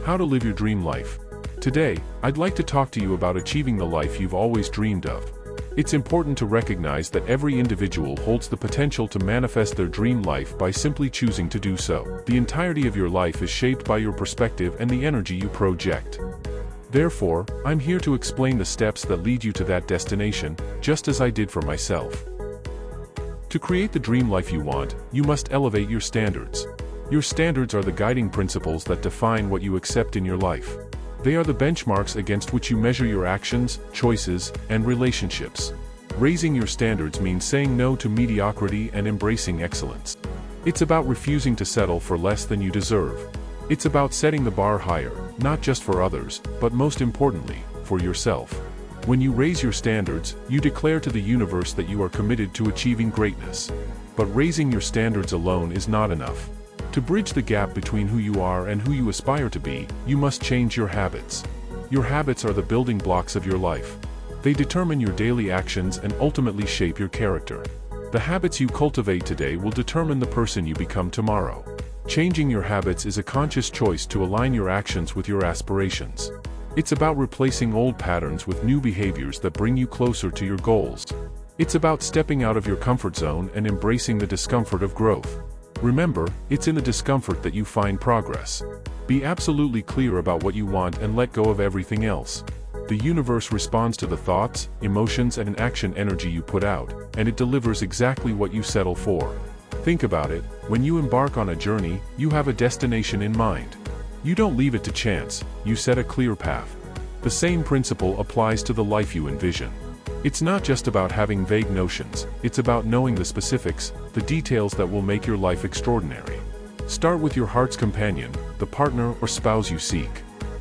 How to live your dream life. Today, I'd like to talk to you about achieving the life you've always dreamed of. It's important to recognize that every individual holds the potential to manifest their dream life by simply choosing to do so. The entirety of your life is shaped by your perspective and the energy you project. Therefore, I'm here to explain the steps that lead you to that destination, just as I did for myself. To create the dream life you want, you must elevate your standards. Your standards are the guiding principles that define what you accept in your life. They are the benchmarks against which you measure your actions, choices, and relationships. Raising your standards means saying no to mediocrity and embracing excellence. It's about refusing to settle for less than you deserve. It's about setting the bar higher, not just for others, but most importantly, for yourself. When you raise your standards, you declare to the universe that you are committed to achieving greatness. But raising your standards alone is not enough. To bridge the gap between who you are and who you aspire to be, you must change your habits. Your habits are the building blocks of your life. They determine your daily actions and ultimately shape your character. The habits you cultivate today will determine the person you become tomorrow. Changing your habits is a conscious choice to align your actions with your aspirations. It's about replacing old patterns with new behaviors that bring you closer to your goals. It's about stepping out of your comfort zone and embracing the discomfort of growth. Remember, it's in the discomfort that you find progress. Be absolutely clear about what you want and let go of everything else. The universe responds to the thoughts, emotions, and action energy you put out, and it delivers exactly what you settle for. Think about it, when you embark on a journey, you have a destination in mind. You don't leave it to chance, you set a clear path. The same principle applies to the life you envision. It's not just about having vague notions, it's about knowing the specifics, the details that will make your life extraordinary. Start with your heart's companion, the partner or spouse you seek.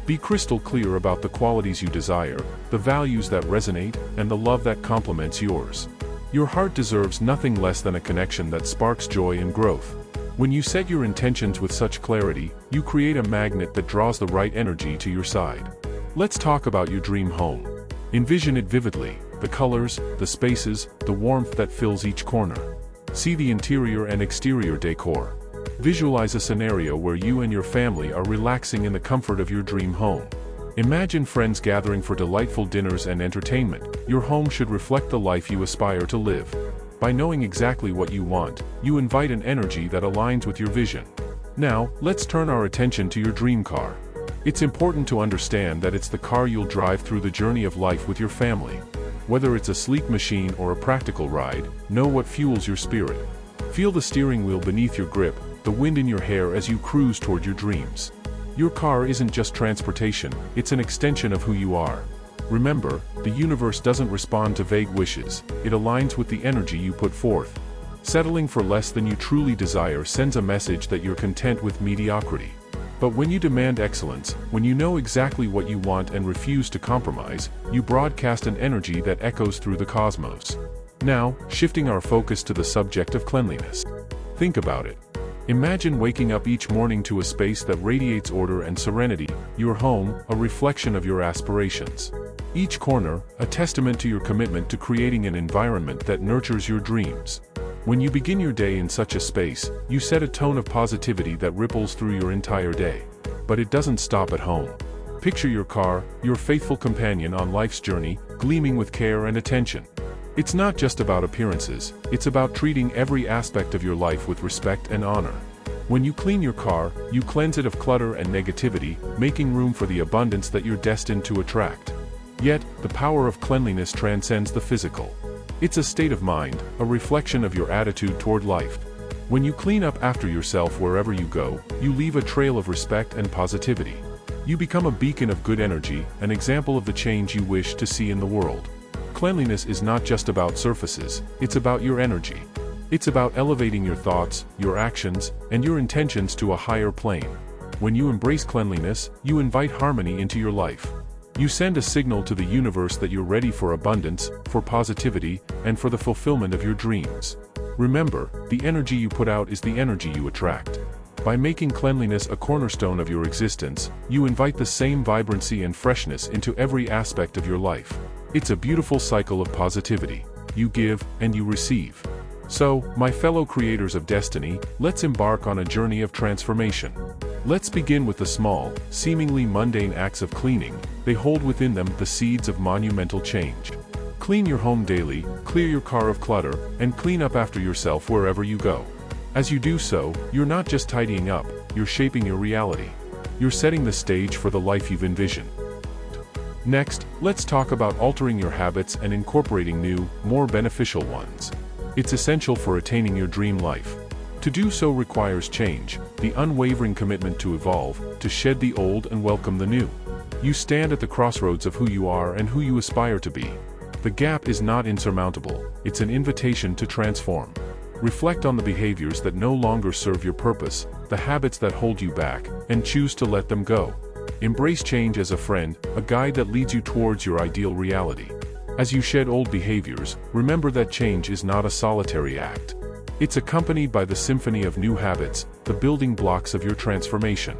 Be crystal clear about the qualities you desire, the values that resonate, and the love that complements yours. Your heart deserves nothing less than a connection that sparks joy and growth. When you set your intentions with such clarity, you create a magnet that draws the right energy to your side. Let's talk about your dream home. Envision it vividly. The colors, the spaces, the warmth that fills each corner. See the interior and exterior decor. Visualize a scenario where you and your family are relaxing in the comfort of your dream home. Imagine friends gathering for delightful dinners and entertainment. Your home should reflect the life you aspire to live. By knowing exactly what you want, you invite an energy that aligns with your vision. Now, let's turn our attention to your dream car. It's important to understand that it's the car you'll drive through the journey of life with your family. Whether it's a sleek machine or a practical ride, know what fuels your spirit. Feel the steering wheel beneath your grip, the wind in your hair as you cruise toward your dreams. Your car isn't just transportation, it's an extension of who you are. Remember, the universe doesn't respond to vague wishes, it aligns with the energy you put forth. Settling for less than you truly desire sends a message that you're content with mediocrity. But when you demand excellence, when you know exactly what you want and refuse to compromise, you broadcast an energy that echoes through the cosmos. Now, shifting our focus to the subject of cleanliness. Think about it. Imagine waking up each morning to a space that radiates order and serenity, your home, a reflection of your aspirations. Each corner, a testament to your commitment to creating an environment that nurtures your dreams. When you begin your day in such a space, you set a tone of positivity that ripples through your entire day. But it doesn't stop at home. Picture your car, your faithful companion on life's journey, gleaming with care and attention. It's not just about appearances, it's about treating every aspect of your life with respect and honor. When you clean your car, you cleanse it of clutter and negativity, making room for the abundance that you're destined to attract. Yet, the power of cleanliness transcends the physical. It's a state of mind, a reflection of your attitude toward life. When you clean up after yourself wherever you go, you leave a trail of respect and positivity. You become a beacon of good energy, an example of the change you wish to see in the world. Cleanliness is not just about surfaces, it's about your energy. It's about elevating your thoughts, your actions, and your intentions to a higher plane. When you embrace cleanliness, you invite harmony into your life. You send a signal to the universe that you're ready for abundance, for positivity, and for the fulfillment of your dreams. Remember, the energy you put out is the energy you attract. By making cleanliness a cornerstone of your existence, you invite the same vibrancy and freshness into every aspect of your life. It's a beautiful cycle of positivity. You give, and you receive. So, my fellow creators of destiny, let's embark on a journey of transformation. Let's begin with the small, seemingly mundane acts of cleaning. They hold within them the seeds of monumental change. Clean your home daily, clear your car of clutter, and clean up after yourself wherever you go. As you do so, you're not just tidying up, you're shaping your reality. You're setting the stage for the life you've envisioned. Next, let's talk about altering your habits and incorporating new, more beneficial ones. It's essential for attaining your dream life. To do so requires change, the unwavering commitment to evolve, to shed the old and welcome the new. You stand at the crossroads of who you are and who you aspire to be. The gap is not insurmountable, it's an invitation to transform. Reflect on the behaviors that no longer serve your purpose, the habits that hold you back, and choose to let them go. Embrace change as a friend, a guide that leads you towards your ideal reality. As you shed old behaviors, remember that change is not a solitary act. It's accompanied by the symphony of new habits, the building blocks of your transformation.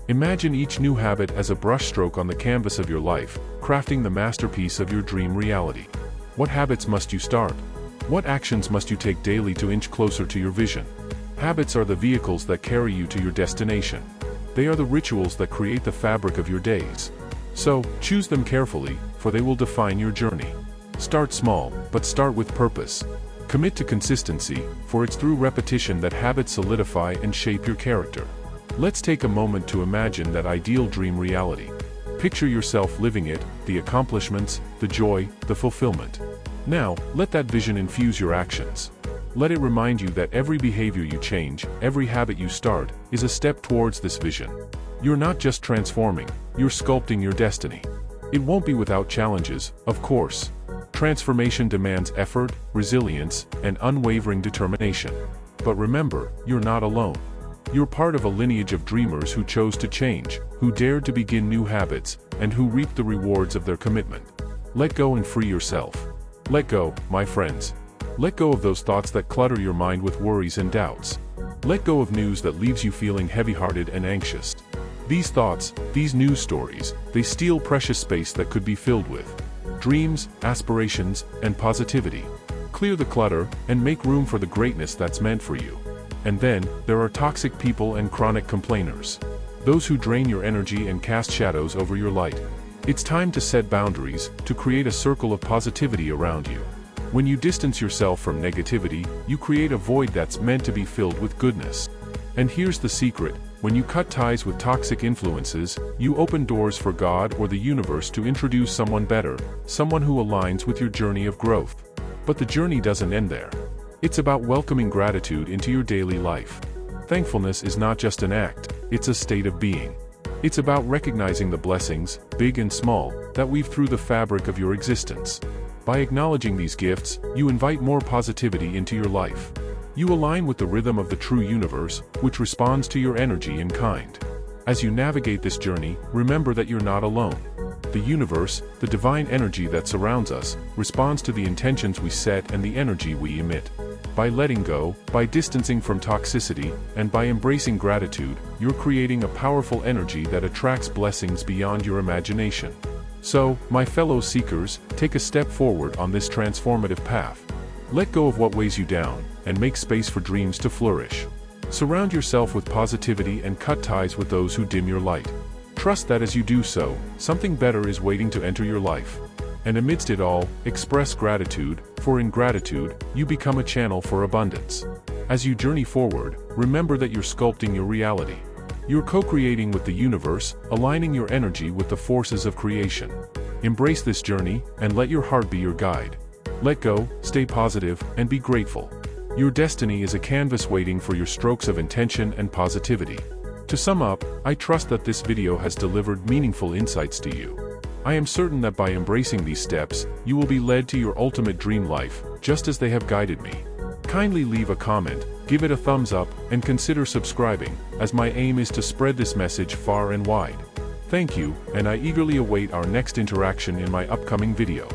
Imagine each new habit as a brushstroke on the canvas of your life, crafting the masterpiece of your dream reality. What habits must you start? What actions must you take daily to inch closer to your vision? Habits are the vehicles that carry you to your destination. They are the rituals that create the fabric of your days. So, choose them carefully, for they will define your journey. Start small, but start with purpose. Commit to consistency, for it's through repetition that habits solidify and shape your character. Let's take a moment to imagine that ideal dream reality. Picture yourself living it, the accomplishments, the joy, the fulfillment. Now, let that vision infuse your actions. Let it remind you that every behavior you change, every habit you start, is a step towards this vision. You're not just transforming, you're sculpting your destiny. It won't be without challenges, of course. Transformation demands effort, resilience, and unwavering determination. But remember, you're not alone. You're part of a lineage of dreamers who chose to change, who dared to begin new habits, and who reaped the rewards of their commitment. Let go and free yourself. Let go, my friends. Let go of those thoughts that clutter your mind with worries and doubts. Let go of news that leaves you feeling heavy-hearted and anxious. These thoughts, these news stories, they steal precious space that could be filled with dreams, aspirations, and positivity. Clear the clutter, and make room for the greatness that's meant for you. And then, there are toxic people and chronic complainers. Those who drain your energy and cast shadows over your light. It's time to set boundaries, to create a circle of positivity around you. When you distance yourself from negativity, you create a void that's meant to be filled with goodness. And here's the secret. When you cut ties with toxic influences, you open doors for God or the universe to introduce someone better, someone who aligns with your journey of growth. But the journey doesn't end there. It's about welcoming gratitude into your daily life. Thankfulness is not just an act, it's a state of being. It's about recognizing the blessings, big and small, that weave through the fabric of your existence. By acknowledging these gifts, you invite more positivity into your life. You align with the rhythm of the true universe, which responds to your energy in kind. As you navigate this journey, remember that you're not alone. The universe, the divine energy that surrounds us, responds to the intentions we set and the energy we emit. By letting go, by distancing from toxicity, and by embracing gratitude, you're creating a powerful energy that attracts blessings beyond your imagination. So, my fellow seekers, take a step forward on this transformative path. Let go of what weighs you down, and make space for dreams to flourish. Surround yourself with positivity and cut ties with those who dim your light. Trust that as you do so, something better is waiting to enter your life. And amidst it all, express gratitude, for in gratitude, you become a channel for abundance. As you journey forward, remember that you're sculpting your reality. You're co-creating with the universe, aligning your energy with the forces of creation. Embrace this journey, and let your heart be your guide. Let go, stay positive, and be grateful. Your destiny is a canvas waiting for your strokes of intention and positivity. To sum up, I trust that this video has delivered meaningful insights to you. I am certain that by embracing these steps, you will be led to your ultimate dream life, just as they have guided me. Kindly leave a comment, give it a thumbs up, and consider subscribing, as my aim is to spread this message far and wide. Thank you, and I eagerly await our next interaction in my upcoming video.